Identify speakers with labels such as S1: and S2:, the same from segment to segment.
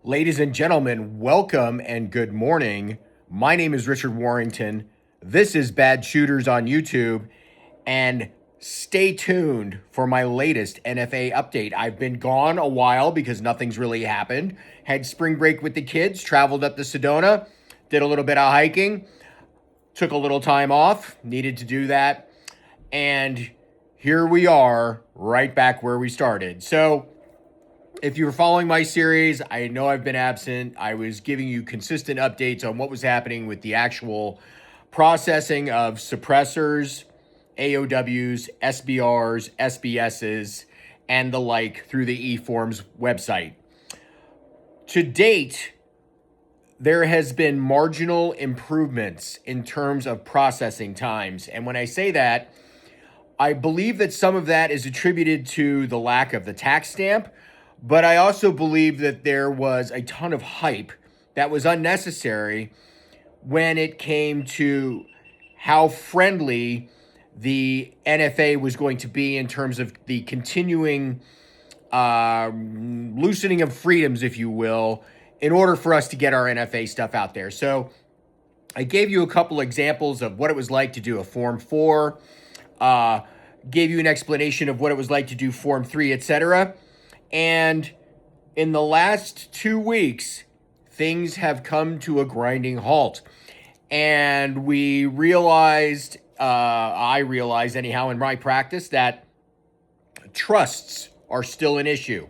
S1: Ladies and gentlemen, welcome and good morning. My name is Richard Warrington. This is Bad Shooters on YouTube, and stay tuned for my latest NFA update. I've been gone a while because nothing's really happened. Had spring break with the kids, traveled up to Sedona, did a little bit of hiking, took a little time off, needed to do that, and here we are right back where we started. So, if you were following my series, I know I've been absent. I was giving you consistent updates on what was happening with the actual processing of suppressors, AOWs, SBRs, SBSs, and the like through the eForms website. To date, there has been marginal improvements in terms of processing times. And when I say that, I believe that some of that is attributed to the lack of the tax stamp. But I also believe that there was a ton of hype that was unnecessary when it came to how friendly the NFA was going to be in terms of the continuing loosening of freedoms, if you will, in order for us to get our NFA stuff out there. So I gave you a couple examples of what it was like to do a Form 4, gave you an explanation of what it was like to do Form 3, etc. And in the last 2 weeks, things have come to a grinding halt. And we realized, I realized anyhow in my practice, that trusts are still an issue.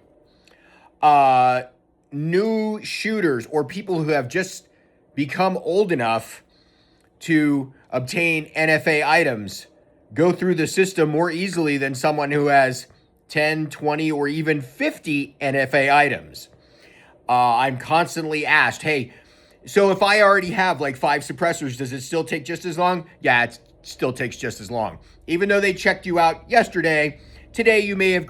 S1: New shooters or people who have just become old enough to obtain NFA items go through the system more easily than someone who has 10, 20, or even 50 NFA items. I'm constantly asked, hey, so if I already have like 5 suppressors, does it still take just as long? Yeah, it still takes just as long. Even though they checked you out yesterday, today you may have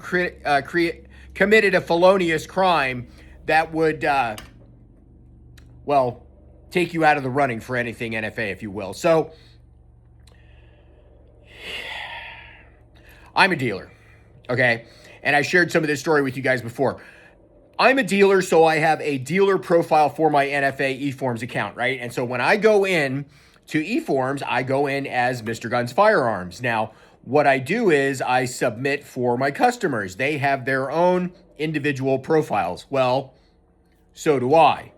S1: committed a felonious crime that would, take you out of the running for anything NFA, if you will. So, I'm a dealer. Okay, and I shared some of this story with you guys before. I'm a dealer, so I have a dealer profile for my NFA eForms account, right? And so when I go in to eForms, I go in as Mr. Guns Firearms. Now, what I do is I submit for my customers. They have their own individual profiles. Well, so do I.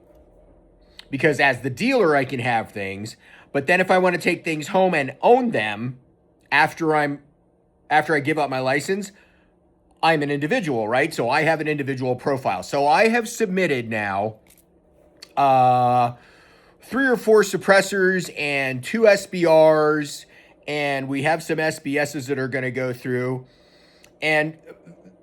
S1: Because as the dealer, I can have things, but then if I want to take things home and own them after I give up my license, I'm an individual, right? So I have an individual profile. So I have submitted now 3 or 4 suppressors and 2 SBRs, and we have some SBSs that are going to go through. And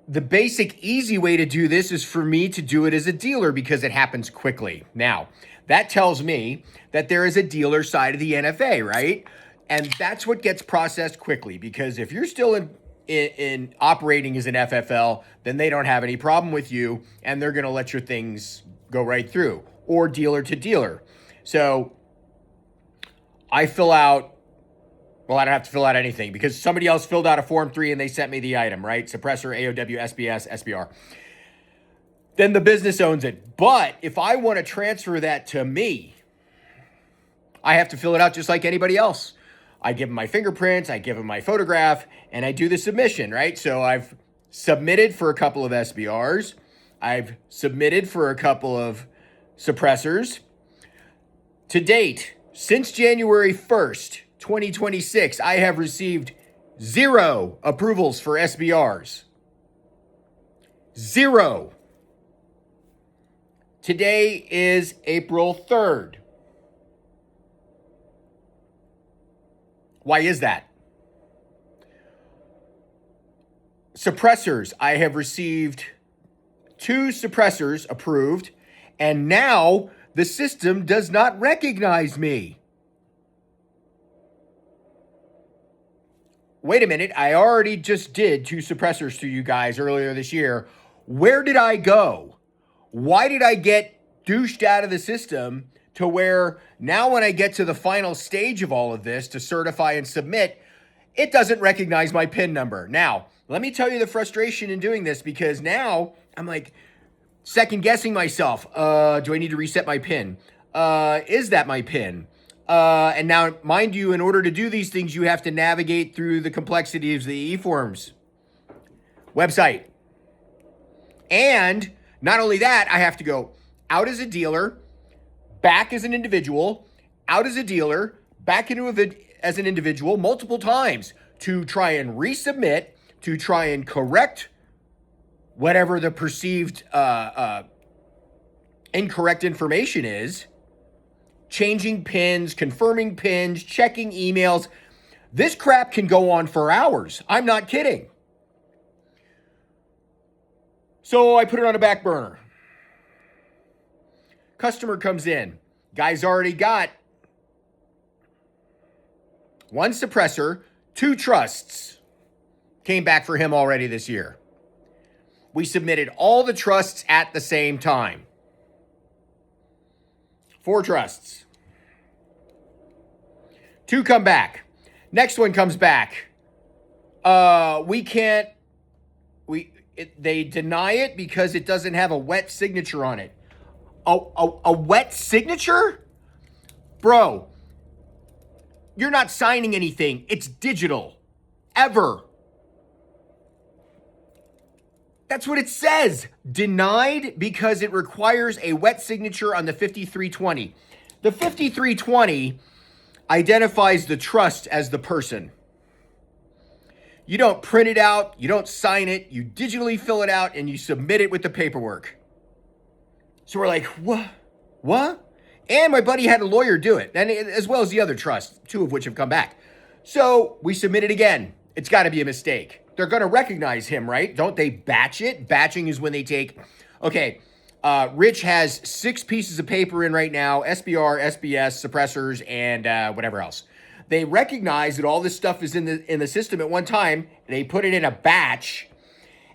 S1: the basic easy way to do this is for me to do it as a dealer because it happens quickly. Now, that tells me that there is a dealer side of the NFA, right? And that's what gets processed quickly, because if you're still in operating as an FFL, then they don't have any problem with you, and they're going to let your things go right through, or dealer to dealer. So I fill out, well, I don't have to fill out anything because somebody else filled out a Form 3 and they sent me the item, right? Suppressor, AOW, SBS, SBR. Then the business owns it. But if I want to transfer that to me, I have to fill it out just like anybody else. I give them my fingerprints, I give them my photograph, and I do the submission, right? So I've submitted for a couple of SBRs. I've submitted for a couple of suppressors. To date, since January 1st, 2026, I have received 0 approvals for SBRs. 0. Today is April 3rd. Why is that? Suppressors, I have received 2 suppressors approved, and now the system does not recognize me. Wait a minute, I already just did 2 suppressors to you guys earlier this year. Where did I go? Why did I get douched out of the system to where now when I get to the final stage of all of this to certify and submit, it doesn't recognize my PIN number? Now, let me tell you the frustration in doing this, because now I'm like, second guessing myself. Do I need to reset my PIN? Is that my PIN? And now, mind you, in order to do these things, you have to navigate through the complexities of the eForms website. And not only that, I have to go out as a dealer, back as an individual, out as a dealer, back into as an individual multiple times to try and resubmit, to try and correct whatever the perceived incorrect information is, changing pins, confirming pins, checking emails. This crap can go on for hours. I'm not kidding. So I put it on a back burner. Customer comes in. Guy's already got one suppressor, 2 trusts came back for him already this year. We submitted all the trusts at the same time. 4 trusts. 2 come back. Next one comes back. They deny it because it doesn't have a wet signature on it. A wet signature? Bro, you're not signing anything. It's digital. Ever. That's what it says. Denied because it requires a wet signature on the 5320. The 5320 identifies the trust as the person. You don't print it out, you don't sign it, you digitally fill it out, and you submit it with the paperwork. So we're like, what? And my buddy had a lawyer do it, and as well as the other trusts, 2 of which have come back. So we submit it again. It's got to be a mistake. They're going to recognize him, right? Don't they batch it? Batching is when they take, okay, Rich has 6 pieces of paper in right now, SBR, SBS, suppressors, and whatever else. They recognize that all this stuff is in the system at one time. They put it in a batch,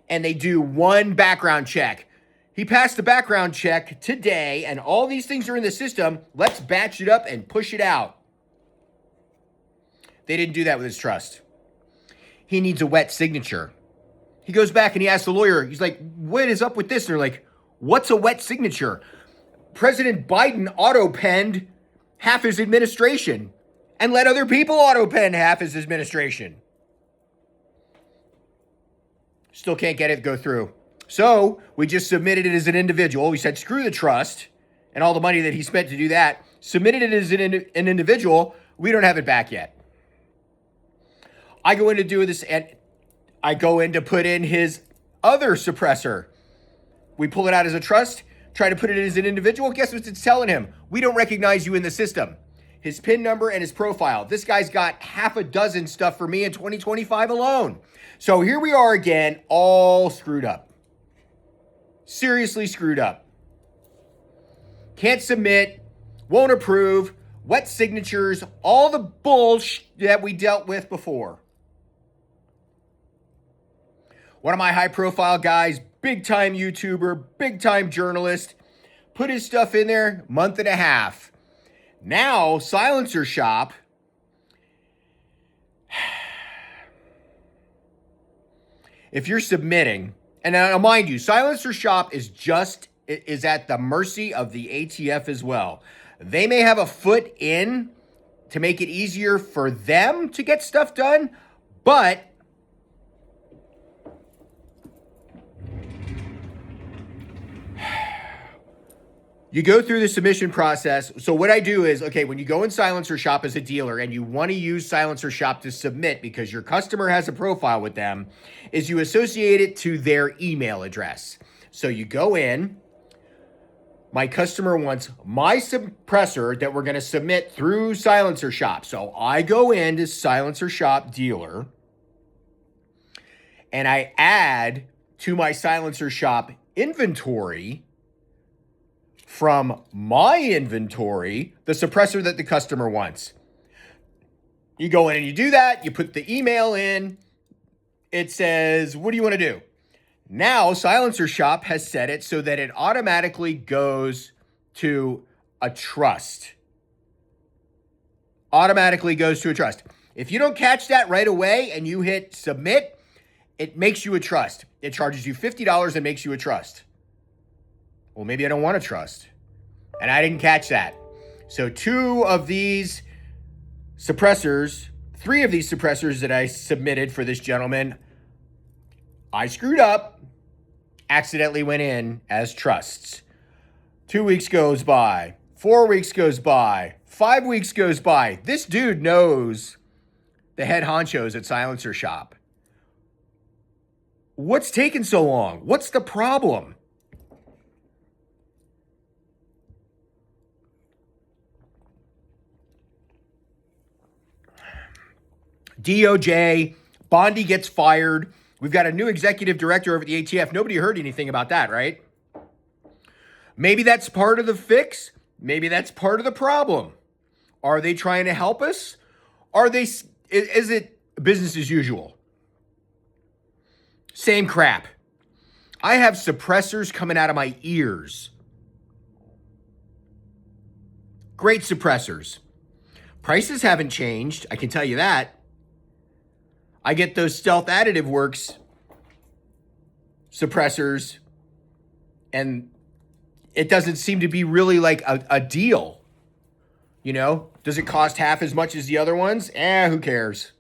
S1: and they do one background check. He passed the background check today, and all these things are in the system. Let's batch it up and push it out. They didn't do that with his trust. He needs a wet signature. He goes back and he asks the lawyer, he's like, what is up with this? And they're like, what's a wet signature? President Biden auto-penned half his administration and let other people auto-pen half his administration. Still can't get it to go through. So we just submitted it as an individual. We said, screw the trust and all the money that he spent to do that. Submitted it as an individual. We don't have it back yet. I go in to do this, and I go in to put in his other suppressor. We pull it out as a trust, try to put it in as an individual. Guess what it's telling him? We don't recognize you in the system. His PIN number and his profile. This guy's got half a dozen stuff for me in 2025 alone. So here we are again, all screwed up. Seriously screwed up. Can't submit, won't approve, wet signatures, all the bullshit that we dealt with before. One of my high-profile guys, big-time YouTuber, big-time journalist, put his stuff in there, month and a half. Now, Silencer Shop, if you're submitting, and now mind you, Silencer Shop is at the mercy of the ATF as well. They may have a foot in to make it easier for them to get stuff done, but you go through the submission process. So what I do is, okay, when you go in Silencer Shop as a dealer and you want to use Silencer Shop to submit because your customer has a profile with them, is you associate it to their email address. So you go in, my customer wants my suppressor that we're going to submit through Silencer Shop. So I go into Silencer Shop dealer and I add to my Silencer Shop inventory from my inventory the suppressor that the customer wants. You go in and you do that. You put the email in. It says, what do you want to do? Now, Silencer Shop has set it so that it automatically goes to a trust. Automatically goes to a trust. If you don't catch that right away and you hit submit, it makes you a trust. It charges you $50 and makes you a trust. Well, maybe I don't want to trust. And I didn't catch that. So 2 of these suppressors, 3 of these suppressors that I submitted for this gentleman, I screwed up, accidentally went in as trusts. 2 weeks goes by, 4 weeks goes by, 5 weeks goes by. This dude knows the head honchos at Silencer Shop. What's taking so long? What's the problem? DOJ, Bondi gets fired. We've got a new executive director over at the ATF. Nobody heard anything about that, right? Maybe that's part of the fix. Maybe that's part of the problem. Are they trying to help us? Is it business as usual? Same crap. I have suppressors coming out of my ears. Great suppressors. Prices haven't changed, I can tell you that. I get those Stealth Additive Works suppressors, and it doesn't seem to be really like a deal. You know, does it cost half as much as the other ones? Who cares?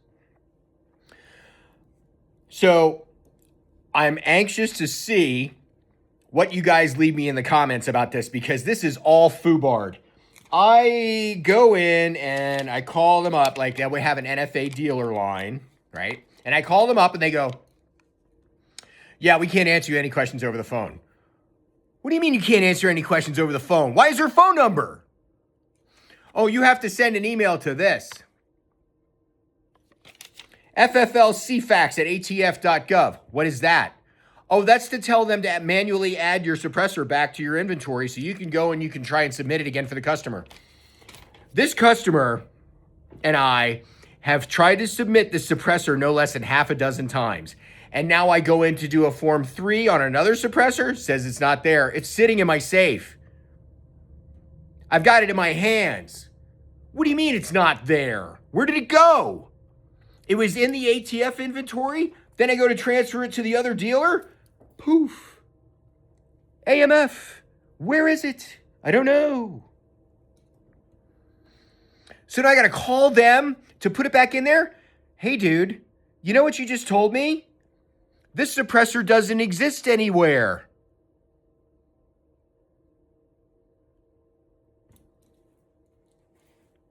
S1: So I'm anxious to see what you guys leave me in the comments about this, because this is all FUBARD. I go in and I call them up, like we have an NFA dealer line, right? And I call them up and they go, yeah, we can't answer you any questions over the phone. What do you mean you can't answer any questions over the phone? Why is there a phone number? Oh, you have to send an email to this. FFLCFAX@atf.gov. What is that? Oh, that's to tell them to manually add your suppressor back to your inventory so you can go and you can try and submit it again for the customer. This customer and I have tried to submit the suppressor no less than half a dozen times. And now I go in to do a Form 3 on another suppressor, says it's not there. It's sitting in my safe. I've got it in my hands. What do you mean it's not there? Where did it go? It was in the ATF inventory. Then I go to transfer it to the other dealer. Poof. AMF. Where is it? I don't know. So now I got to call them to put it back in there. Hey, dude, you know what you just told me? This suppressor doesn't exist anywhere.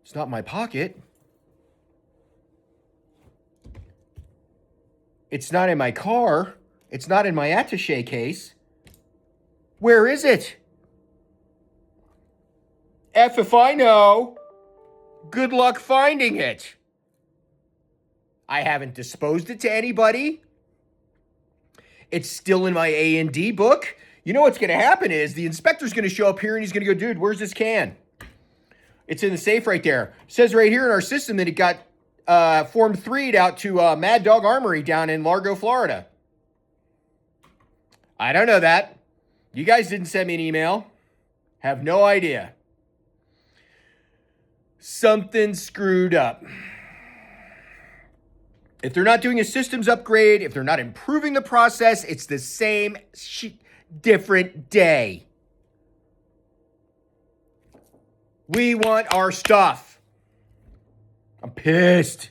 S1: It's not in my pocket. It's not in my car. It's not in my attaché case. Where is it? F if I know. Good luck finding it. I haven't disposed it to anybody. It's still in my A&D book. You know what's going to happen is the inspector's going to show up here and he's going to go, dude, where's this can? It's in the safe right there. It says right here in our system that it got Form 3'd out to Mad Dog Armory down in Largo, Florida. I don't know that. You guys didn't send me an email. Have no idea. Something screwed up. If they're not doing a systems upgrade, if they're not improving the process, it's the same different day. We want our stuff. I'm pissed.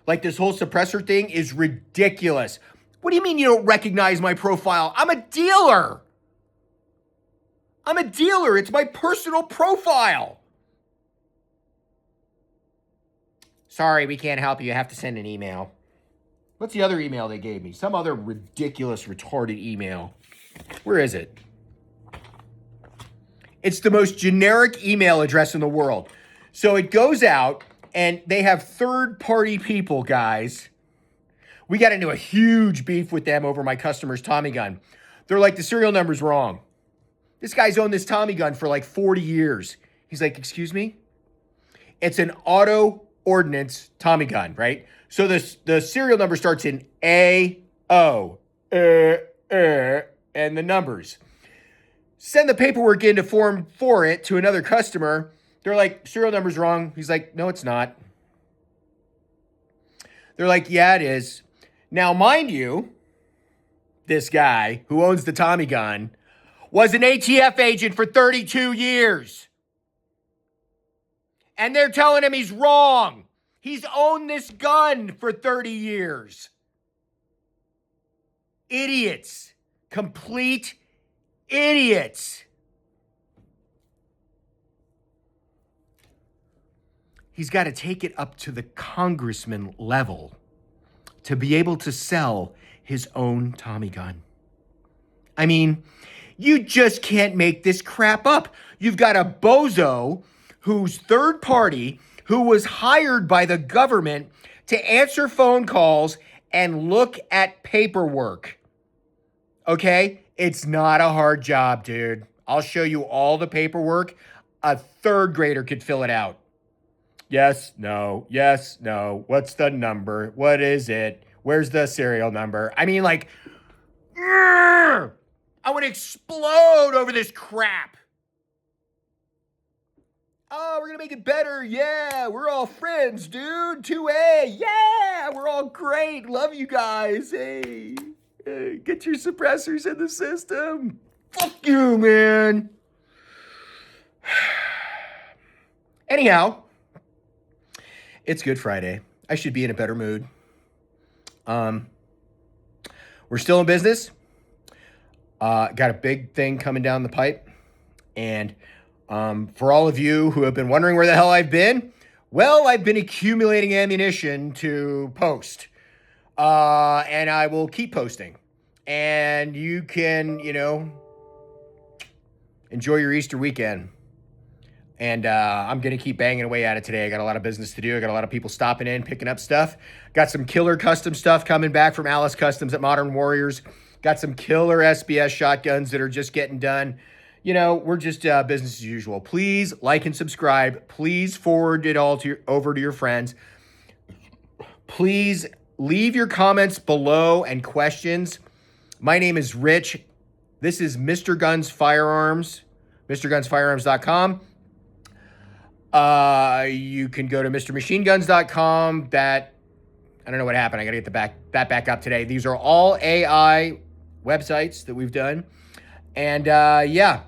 S1: Like, this whole suppressor thing is ridiculous. What do you mean you don't recognize my profile? I'm a dealer. I'm a dealer. It's my personal profile. Sorry, we can't help you. You have to send an email. What's the other email they gave me? Some other ridiculous, retarded email. Where is it? It's the most generic email address in the world. So it goes out, and they have third-party people, guys. We got into a huge beef with them over my customer's Tommy gun. They're like, the serial number's wrong. This guy's owned this Tommy gun for like 40 years. He's like, excuse me? It's an auto ordnance Tommy gun, right? So the serial number starts in A-O, and the numbers. Send the paperwork in to form for it to another customer. They're like, serial number's wrong. He's like, no, it's not. They're like, yeah, it is. Now, mind you, this guy who owns the Tommy gun was an ATF agent for 32 years. And they're telling him he's wrong. He's owned this gun for 30 years. Idiots. Complete idiots. He's got to take it up to the congressman level to be able to sell his own Tommy gun. I mean, you just can't make this crap up. You've got a bozo who's third party, who was hired by the government to answer phone calls and look at paperwork. Okay? It's not a hard job, dude. I'll show you all the paperwork. A third grader could fill it out. Yes, no, yes, no. What's the number? What is it? Where's the serial number? I mean, like, I would explode over this crap. Oh, we're going to make it better. Yeah, we're all friends, dude. 2A. Yeah, we're all great. Love you guys. Hey, get your suppressors in the system. Fuck you, man. Anyhow, it's Good Friday. I should be in a better mood. We're still in business. Got a big thing coming down the pipe. And for all of you who have been wondering where the hell I've been, well, I've been accumulating ammunition to post. And I will keep posting. And you can, enjoy your Easter weekend. And I'm going to keep banging away at it today. I got a lot of business to do. I got a lot of people stopping in, picking up stuff. Got some killer custom stuff coming back from Alice Customs at Modern Warriors. Got some killer SBS shotguns that are just getting done. We're just business as usual. Please like and subscribe. Please forward it all over to your friends. Please leave your comments below and questions. My name is Rich. This is Mr. Guns Firearms, MrGunsFirearms.com. You can go to MrMachineGuns.com. I don't know what happened. I got to get that back up today. These are all AI websites that we've done. And at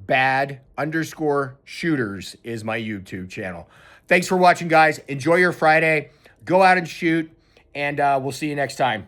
S1: @bad_shooters is my YouTube channel. Thanks for watching, guys. Enjoy your Friday. Go out and shoot, and we'll see you next time.